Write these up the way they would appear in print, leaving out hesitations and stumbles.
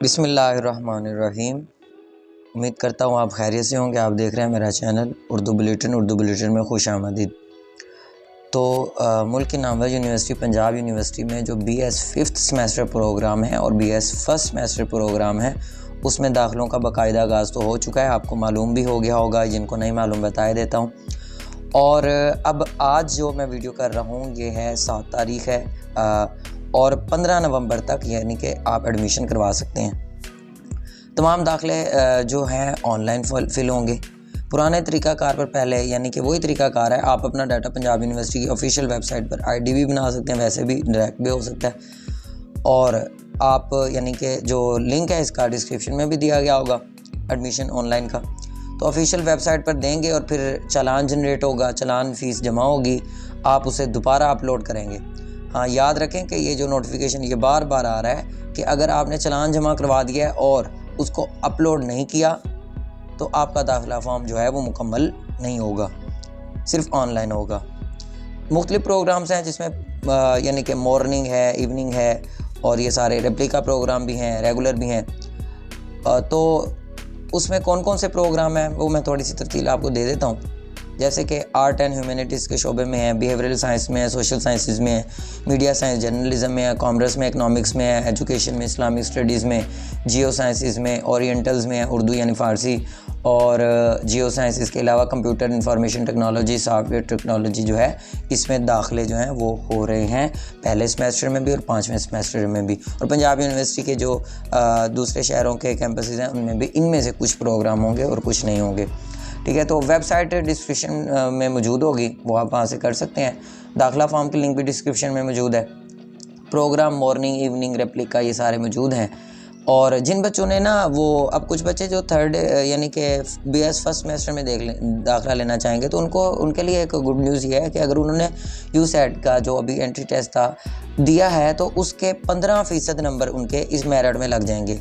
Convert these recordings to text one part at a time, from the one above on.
बिस्मिल्लाहिर्रहमानिर्रहीम। उम्मीद करता हूँ आप खैरियत से होंगे। आप देख रहे हैं मेरा चैनल उर्दू बुलेटिन में खुश आमदीद। तो मुल्क की नामवर यूनिवर्सिटी पंजाब यूनिवर्सिटी में जो BS 5th सेमेस्टर प्रोग्राम है और BS 1st सेमेस्टर प्रोग्राम है उसमें दाखिलों का बाकायदा आगाज़ तो हो चुका है। आपको मालूम भी हो गया होगा, जिनको नहीं मालूम बता देता हूँ। और अब आज जो मैं वीडियो कर रहा हूँ ये है 7 तारीख़ है और 15 नवंबर तक यानी कि आप एडमिशन करवा सकते हैं। तमाम दाखिले जो हैं ऑनलाइन फिल होंगे। पुराने तरीक़ाकार पर पहले यानी कि वही तरीक़ाकार है। आप अपना डाटा पंजाब यूनिवर्सिटी की ऑफिशियल वेबसाइट पर ID भी बना सकते हैं, वैसे भी डायरेक्ट भी हो सकता है। और आप यानी कि जो लिंक है इसका डिस्क्रिप्शन में भी दिया गया होगा एडमिशन ऑनलाइन का। तो ऑफिशियल वेबसाइट पर देंगे और फिर चालान जनरेट होगा, चालान फ़ीस जमा होगी, आप उसे दोबारा अपलोड करेंगे। हाँ, याद रखें कि ये जो नोटिफिकेशन ये बार बार आ रहा है कि अगर आपने चालान जमा करवा दिया है और उसको अपलोड नहीं किया तो आपका दाखिला फॉर्म जो है वो मुकम्मल नहीं होगा, सिर्फ ऑनलाइन होगा। मुख्तलिफ प्रोग्राम्स हैं जिसमें यानी कि मॉर्निंग है, इवनिंग है और ये सारे रेप्लिका प्रोग्राम भी हैं, रेगुलर भी हैं। तो उसमें कौन कौन से प्रोग्राम हैं वो मैं थोड़ी सी तफसील आपको दे देता हूँ। जैसे कि आर्ट एंड ह्यूमैनिटीज़ के शोबे में है, बिहेवियरल साइंस में है, सोशल साइंसिस में है, मीडिया साइंस जर्नलिज्म में है, कॉमर्स में, इकनॉमिक्स में है, एजुकेशन में, इस्लामिक स्टडीज़ में, जियो साइंसिस में, ओरिएंटल्स में है, उर्दू यानी फ़ारसी और जियो साइंसिस के अलावा computer information technology, software technology जो है इसमें दाखिले जो हैं वो हो रहे हैं पहले सेमेस्टर में भी और 5वें सेमेस्टर में भी। और पंजाब यूनिवर्सिटी के जो दूसरे शहरों के कैंपसेस हैं उनमें भी इनमें से कुछ प्रोग्राम होंगे और कुछ नहीं होंगे। ठीक है, तो वेबसाइट डिस्क्रिप्शन में मौजूद होगी, वो आप वहाँ से कर सकते हैं। दाखिला फॉर्म की लिंक भी डिस्क्रिप्शन में मौजूद है। प्रोग्राम मॉर्निंग, इवनिंग, रेप्लिका ये सारे मौजूद हैं। और जिन बच्चों ने ना वो अब कुछ बच्चे जो थर्ड यानी कि BS 1st सेमेस्टर में दाखिला लेना चाहेंगे तो उनके लिए एक गुड न्यूज़ ये है कि अगर उन्होंने USET का जो अभी एंट्री टेस्ट था दिया है तो उसके 15% नंबर उनके इस मेरिट में लग जाएंगे।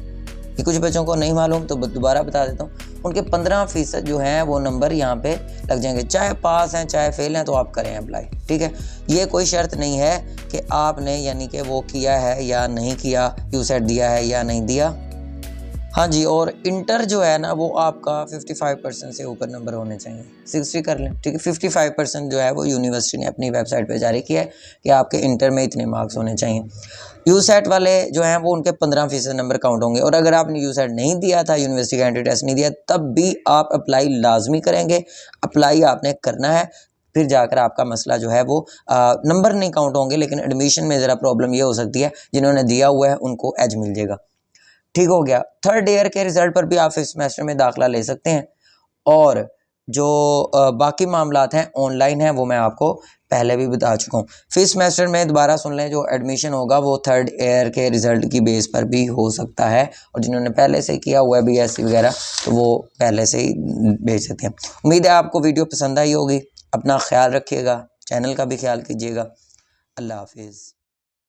ये कुछ बच्चों को नहीं मालूम तो दोबारा बता देता हूँ। उनके 15% जो हैं वो नंबर यहाँ पे लग जाएंगे। चाहे पास हैं चाहे फेल हैं तो आप करें अप्लाई। ठीक है, ये कोई शर्त नहीं है कि आपने यानी कि वो किया है या नहीं किया, USET दिया है या नहीं दिया। हाँ जी, और इंटर जो है ना वो आपका 55% से ऊपर नंबर होने चाहिए। 60 कर लें, ठीक है। 55% जो है वो यूनिवर्सिटी ने अपनी वेबसाइट पे जारी किया है कि आपके इंटर में इतने मार्क्स होने चाहिए। USET वाले जो हैं वो उनके 15% नंबर काउंट होंगे। और अगर आपने USET नहीं दिया था, यूनिवर्सिटी का एंट्री टेस्ट नहीं दिया, तब भी आप अप्लाई लाजमी करेंगे। अप्लाई आपने करना है, फिर जाकर आपका मसला जो है वो नंबर नहीं काउंट होंगे, लेकिन एडमिशन में ज़रा प्रॉब्लम ये हो सकती है, जिन्होंने दिया हुआ है उनको एज मिल जाएगा। ठीक हो गया। थर्ड ईयर के रिज़ल्ट पर भी आप इस सेमेस्टर में दाखिला ले सकते हैं। और जो बाकी मामलात हैं ऑनलाइन हैं वो मैं आपको पहले भी बता चुका हूँ। फिफ्थ सेमेस्टर में दोबारा सुन लें, जो एडमिशन होगा वो थर्ड ईयर के रिज़ल्ट की बेस पर भी हो सकता है। और जिन्होंने पहले से किया हुआ है BSc वगैरह तो वो पहले से ही भेज सकते हैं। उम्मीद है आपको वीडियो पसंद आई होगी। अपना ख्याल रखिएगा, चैनल का भी ख्याल कीजिएगा। अल्लाह हाफिज़।